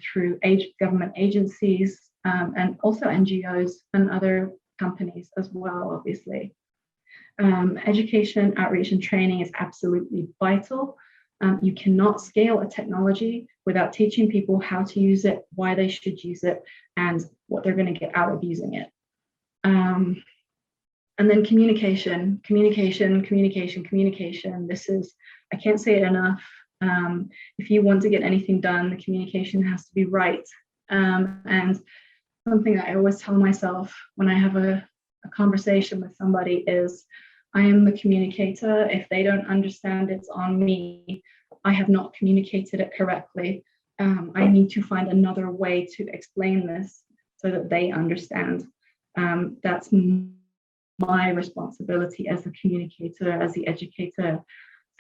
C: through government agencies, and also NGOs and other companies as well, obviously. Education, outreach, and training is absolutely vital. You cannot scale a technology without teaching people how to use it, why they should use it, and what they're going to get out of using it. And then communication. This is, I can't say it enough. If you want to get anything done, the communication has to be right. And something that I always tell myself when I have a conversation with somebody is, I am the communicator. If they don't understand, it's on me. I have not communicated it correctly. I need to find another way to explain this so that they understand. That's my responsibility as the communicator, as the educator.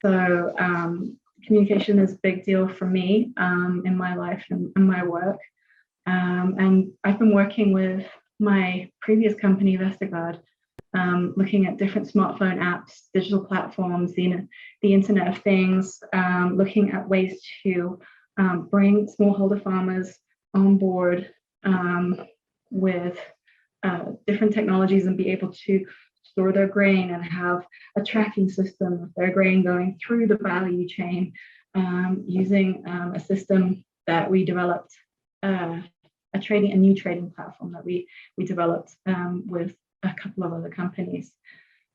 C: So communication is a big deal for me in my life and my work. And I've been working with my previous company, Vestergaard, looking at different smartphone apps, digital platforms, the Internet of Things, looking at ways to bring smallholder farmers on board with different technologies and be able to store their grain and have a tracking system of their grain going through the value chain using a system that we developed, a new trading platform that we developed with a couple of other companies.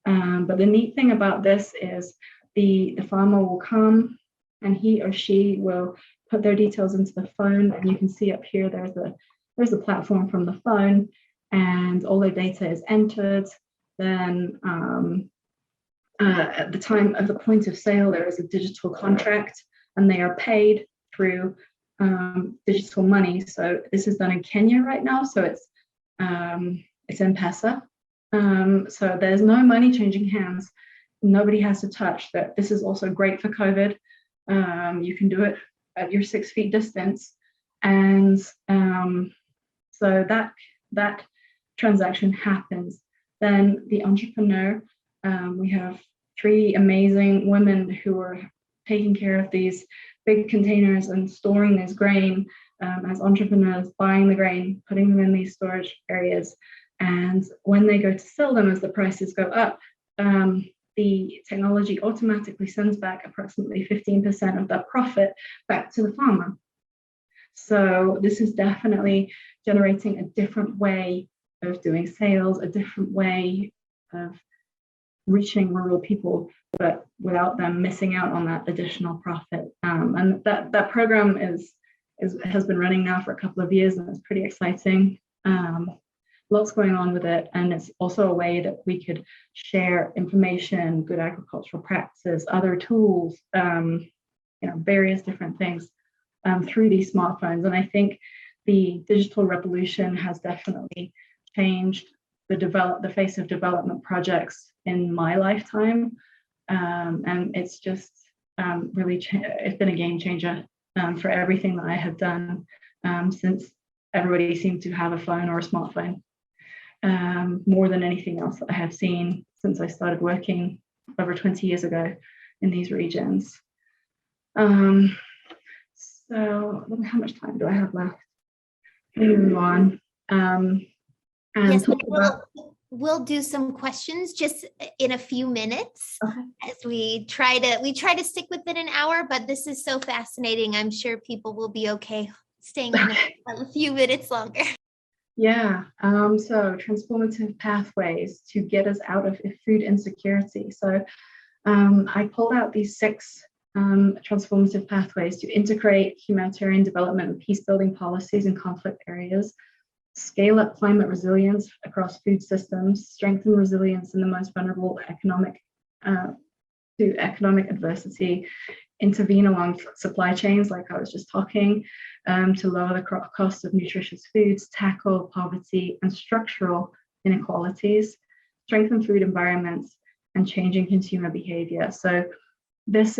C: But the neat thing about this is the farmer will come and he or she will put their details into the phone, and you can see up here there's a platform from the phone, and all their data is entered. Then at the time of the point of sale, there is a digital contract, and they are paid through digital money. So this is done in Kenya right now, so it's M-Pesa. So there's no money changing hands. Nobody has to touch that. This is also great for COVID. You can do it at your 6 feet distance. And so that transaction happens. Then the entrepreneur, we have 3 amazing women who are taking care of these big containers and storing this grain as entrepreneurs, buying the grain, putting them in these storage areas. And when they go to sell them, as the prices go up, the technology automatically sends back approximately 15% of that profit back to the farmer. So this is definitely generating a different way of doing sales, a different way of reaching rural people, but without them missing out on that additional profit. And that program has been running now for a couple of years, and it's pretty exciting. Lots going on with it, and it's also a way that we could share information, good agricultural practices, other tools, various different things through these smartphones. And I think the digital revolution has definitely changed the face of development projects in my lifetime, and it's just really it's been a game changer for everything that I have done since everybody seemed to have a phone or a smartphone. More than anything else that I have seen since I started working over 20 years ago in these regions. So how much time do I have left? Let me move on.
A: Yes, we'll do some questions just in a few minutes.
C: Okay.
A: As we try to stick within an hour, but this is so fascinating. I'm sure people will be okay staying on a few minutes longer.
C: Yeah, so transformative pathways to get us out of food insecurity. So I pulled out these 6 transformative pathways to integrate humanitarian development and peace building policies in conflict areas, scale up climate resilience across food systems, strengthen resilience in the most vulnerable to economic adversity, intervene along supply chains, like I was just talking, to lower the cost of nutritious foods, tackle poverty and structural inequalities, strengthen food environments, and changing consumer behavior. So these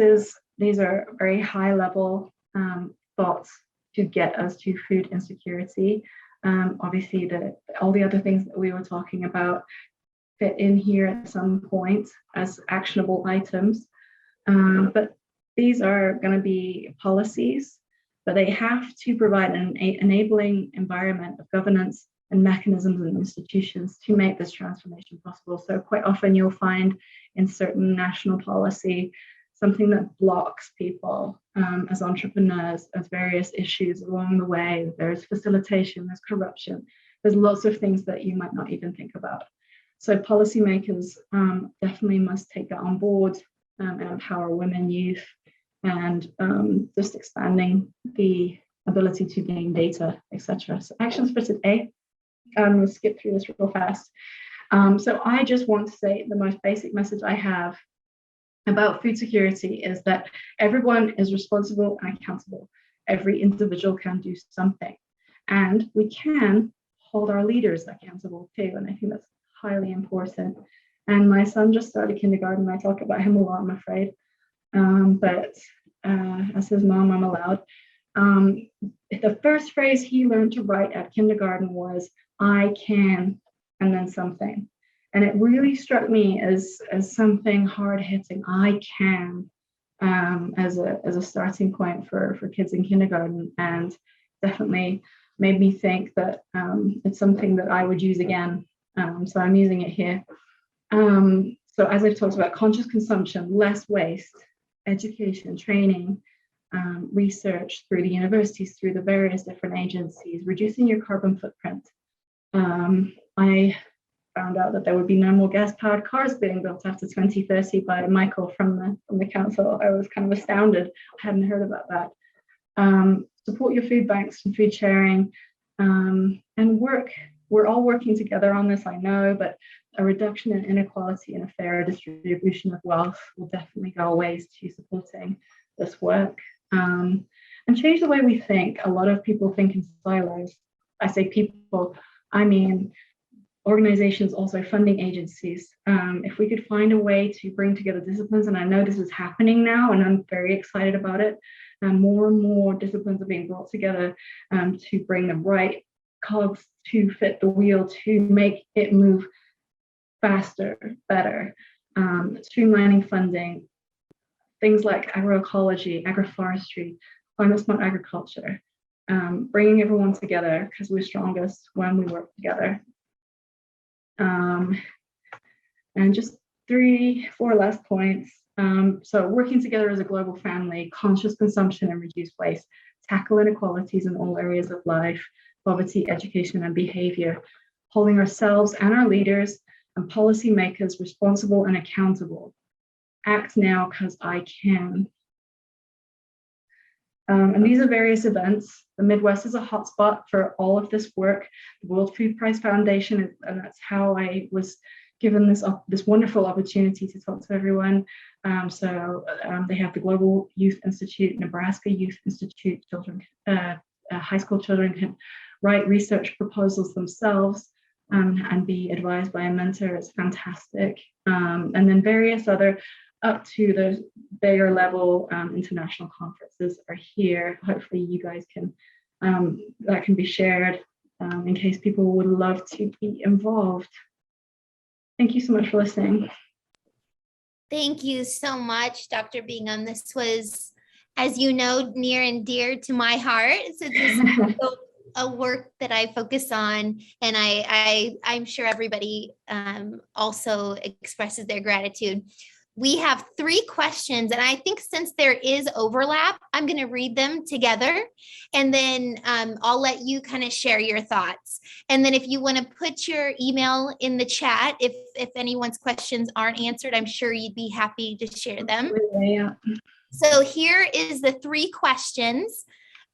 C: are very high level thoughts to get us to food insecurity. Obviously, all the other things that we were talking about fit in here at some point as actionable items, but these are going to be policies, but they have to provide an enabling environment of governance and mechanisms and institutions to make this transformation possible. So quite often you'll find in certain national policy something that blocks people as entrepreneurs, as various issues along the way. There's facilitation, there's corruption, there's lots of things that you might not even think about. So policymakers definitely must take that on board and empower women, youth, and just expanding the ability to gain data, etc. So actions for today. We'll skip through this real fast. So I just want to say the most basic message I have about food security is that everyone is responsible and accountable. Every individual can do something, and we can hold our leaders accountable too. And I think that's highly important. And my son just started kindergarten. I talk about him a lot, I'm afraid. But as his mom, I'm allowed. The first phrase he learned to write at kindergarten was, I can, and then something. And it really struck me as something hard hitting. I can, as a starting point for kids in kindergarten, and definitely made me think that it's something that I would use again. So I'm using it here. So as I've talked about, conscious consumption, less waste, education, training, research through the universities, through the various different agencies, reducing your carbon footprint. I found out that there would be no more gas-powered cars being built after 2030 by Michael from the council. I was kind of astounded. I hadn't heard about that. Support your food banks and food sharing, and work. We're all working together on this, I know, but a reduction in inequality and a fair distribution of wealth will definitely go a ways to supporting this work. And change the way we think. A lot of people think in silos. I say people, I mean organizations, also funding agencies. If we could find a way to bring together disciplines, and I know this is happening now, and I'm very excited about it, and more disciplines are being brought together to bring the right cogs to fit the wheel, to make it move faster, better, streamlining funding, things like agroecology, agroforestry, climate smart agriculture, bringing everyone together, because we're strongest when we work together. And just 3-4 last points. So working together as a global family, conscious consumption and reduce waste, tackle inequalities in all areas of life, poverty, education, and behavior, holding ourselves and our leaders and policymakers responsible and accountable. Act now because I can. And these are various events. The Midwest is a hotspot for all of this work. The World Food Prize Foundation, and that's how I was given this wonderful opportunity to talk to everyone. They have the Global Youth Institute, Nebraska Youth Institute. Children, high school children can write research proposals themselves and be advised by a mentor. It's fantastic. And then various other up to the bigger level international conferences are here. Hopefully you guys can, that can be shared in case people would love to be involved. Thank you so much for listening.
A: Thank you so much, Dr. Bingham. This was, as you know, near and dear to my heart. So this is a work that I focus on, and I'm sure everybody also expresses their gratitude. We have 3 questions, and I think since there is overlap, I'm going to read them together, and then I'll let you kind of share your thoughts. And then if you want to put your email in the chat, if anyone's questions aren't answered, I'm sure you'd be happy to share them.
C: Yeah.
A: So here is the 3 questions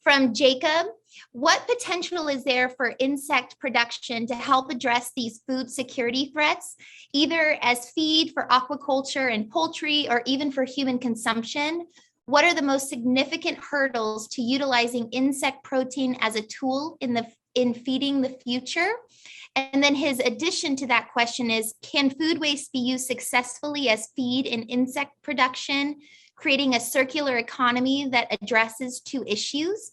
A: from Jacob. What potential is there for insect production to help address these food security threats, either as feed for aquaculture and poultry, or even for human consumption? What are the most significant hurdles to utilizing insect protein as a tool in feeding the future? And then his addition to that question is, can food waste be used successfully as feed in insect production, creating a circular economy that addresses 2 issues?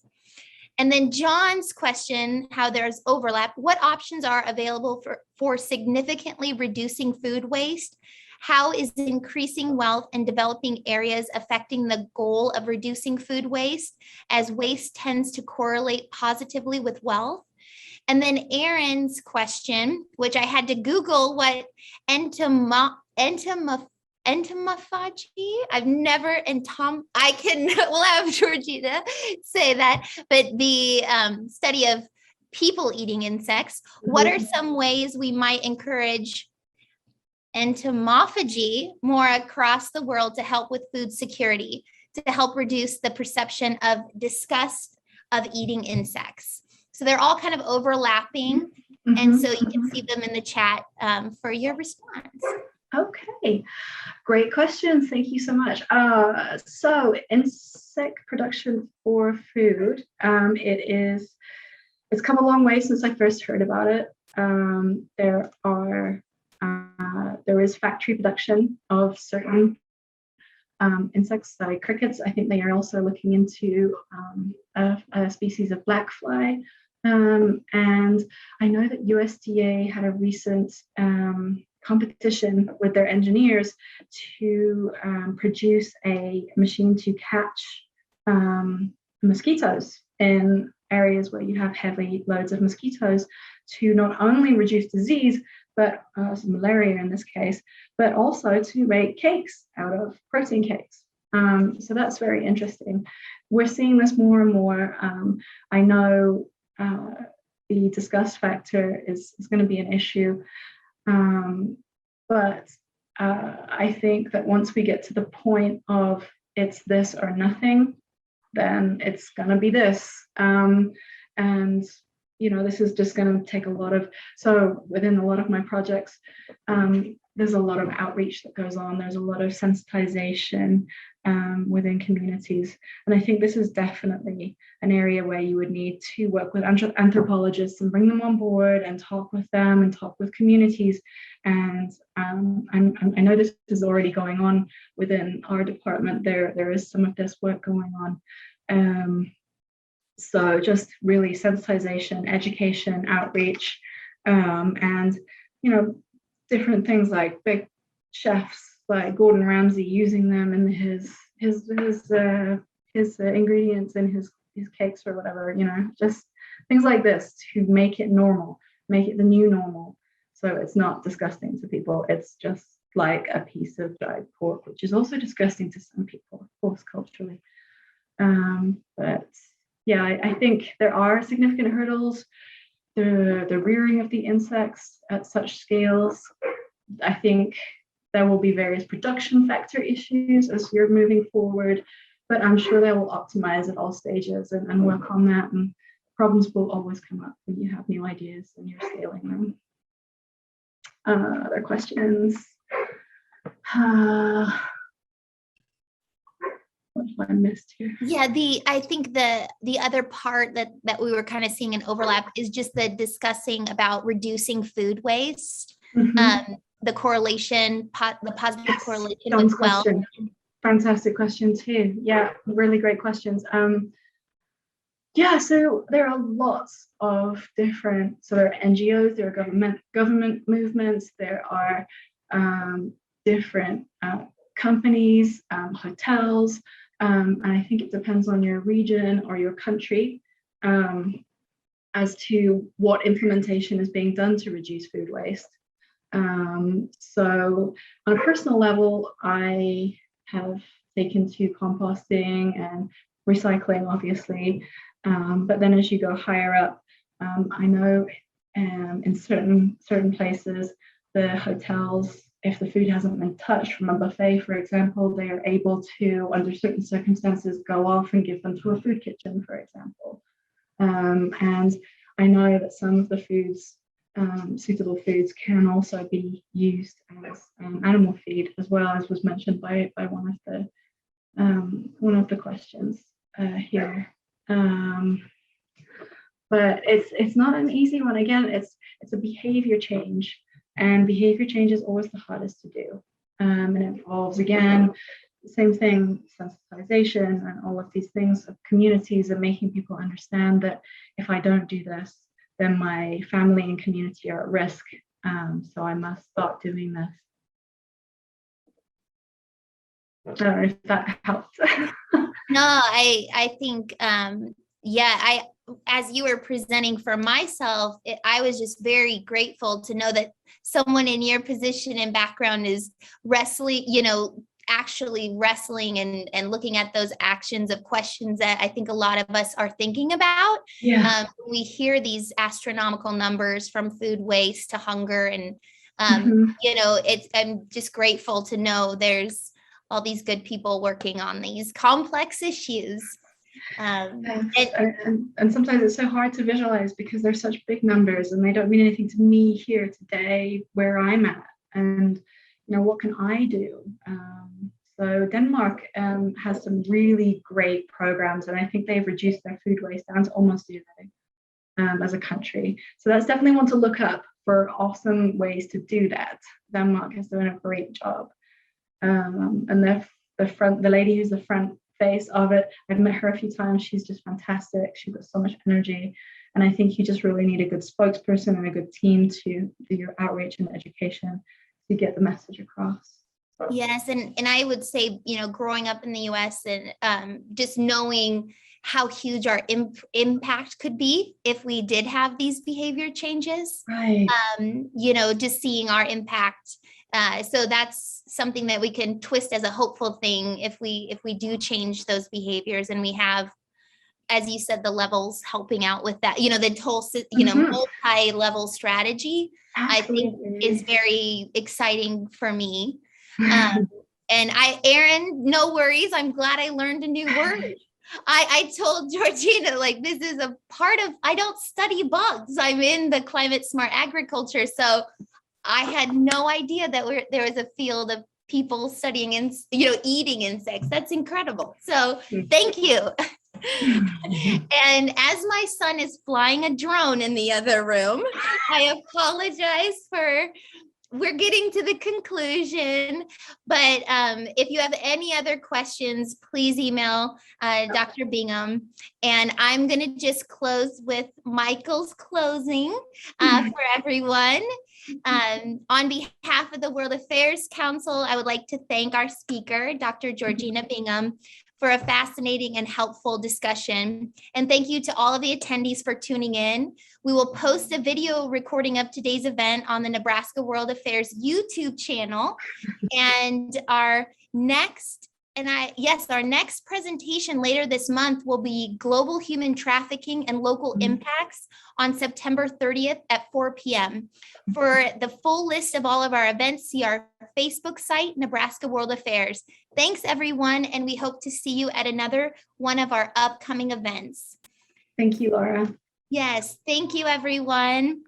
A: And then John's question, how there's overlap, what options are available for significantly reducing food waste? How is increasing wealth in developing areas affecting the goal of reducing food waste, as waste tends to correlate positively with wealth? And then Aaron's question, which I had to Google what entomophagy, I've never, we'll have Georgina say that, but the study of people eating insects. What are some ways we might encourage entomophagy more across the world to help with food security, to help reduce the perception of disgust of eating insects? So they're all kind of overlapping. And so you can see them in the chat for your response.
C: Okay, great questions. Thank you so much. So insect production for food, it's come a long way since I first heard about it. There is factory production of certain insects like crickets. I think they are also looking into a species of black fly. And I know that USDA had a recent competition with their engineers to produce a machine to catch mosquitoes in areas where you have heavy loads of mosquitoes, to not only reduce disease, but malaria in this case, but also to make cakes out of protein cakes. So that's very interesting. We're seeing this more and more. I know the disgust factor is going to be an issue, but I think that once we get to the point of it's this or nothing, then it's going to be this. And this is just going to take a lot of, so within a lot of my projects, there's a lot of outreach that goes on. There's a lot of sensitization within communities. And I think this is definitely an area where you would need to work with anthropologists and bring them on board and talk with them and talk with communities. And I know this is already going on within our department. There is some of this work going on. So just really sensitization, education, outreach, and different things like big chefs like Gordon Ramsay using them in his ingredients in his cakes or whatever. Just things like this to make it normal, make it the new normal, so it's not disgusting to people. It's just like a piece of dried pork, which is also disgusting to some people, of course, culturally. But yeah, I think there are significant hurdles. The rearing of the insects at such scales, I think there will be various production factor issues as you're moving forward, but I'm sure they will optimize at all stages and work on that. And problems will always come up when you have new ideas and you're scaling them. Other questions? What have I missed here?
A: Yeah, I think the other part that we were kind of seeing an overlap is just the discussing about reducing food waste. Mm-hmm. The correlation, the positive correlation as well.
C: Fantastic question too. Yeah, really great questions. Yeah, so there are lots of different, so there are NGOs, there are government movements, there are different companies, hotels, and I think it depends on your region or your country as to what implementation is being done to reduce food waste. So on a personal level, I have taken to composting and recycling, obviously, but then as you go higher up, I know in certain places, the hotels, if the food hasn't been touched from a buffet, for example, they are able to, under certain circumstances, go off and give them to a food kitchen, for example. And I know that some of the foods, suitable foods, can also be used as animal feed, as well, as was mentioned by one of the questions here. But it's not an easy one. Again, it's a behavior change. And behavior change is always the hardest to do. And it involves, again, the same thing, sensitization and all of these things of communities and making people understand that if I don't do this, then my family and community are at risk. So I must start doing this. I don't know if that helped.
A: No, I think, as you were presenting for myself, I was just very grateful to know that someone in your position and background is wrestling, actually wrestling and looking at those actions of questions that I think a lot of us are thinking about.
C: Yeah.
A: We hear these astronomical numbers from food waste to hunger, and I'm just grateful to know there's all these good people working on these complex issues.
C: And sometimes it's so hard to visualize because they're such big numbers and they don't mean anything to me here today where I'm at, and what can I do? So Denmark has some really great programs, and I think they've reduced their food waste down to almost zero as a country. So that's definitely one to look up for awesome ways to do that. Denmark is doing a great job, and their the lady who's the front face of it. I've met her a few times. She's just fantastic. She's got so much energy. And I think you just really need a good spokesperson and a good team to do your outreach and education to get the message across.
A: Yes, and I would say, growing up in the US and just knowing how huge our impact could be if we did have these behavior changes,
C: right?
A: Just seeing our impact. So that's something that we can twist as a hopeful thing if we do change those behaviors, and we have, as you said, the levels helping out with that, the whole, multi-level strategy.
C: Absolutely.
A: I think is very exciting for me. And Erin, no worries. I'm glad I learned a new word. I told Georgina, this is a part of, I don't study bugs. I'm in the climate smart agriculture. So I had no idea that there was a field of people studying and, eating insects. That's incredible. So thank you. And as my son is flying a drone in the other room, I apologize we're getting to the conclusion, but if you have any other questions, please email Dr. Bingham. And I'm going to just close with Michael's closing for everyone. On behalf of the World Affairs Council, I would like to thank our speaker, Dr. Georgina Bingham, for a fascinating and helpful discussion. And thank you to all of the attendees for tuning in. We will post a video recording of today's event on the Nebraska World Affairs YouTube channel. And our next presentation later this month will be Global Human Trafficking and Local Impacts on September 30th at 4 p.m. For the full list of all of our events, see our Facebook site, Nebraska World Affairs. Thanks, everyone, and we hope to see you at another one of our upcoming events.
C: Thank you, Laura.
A: Yes, thank you, everyone.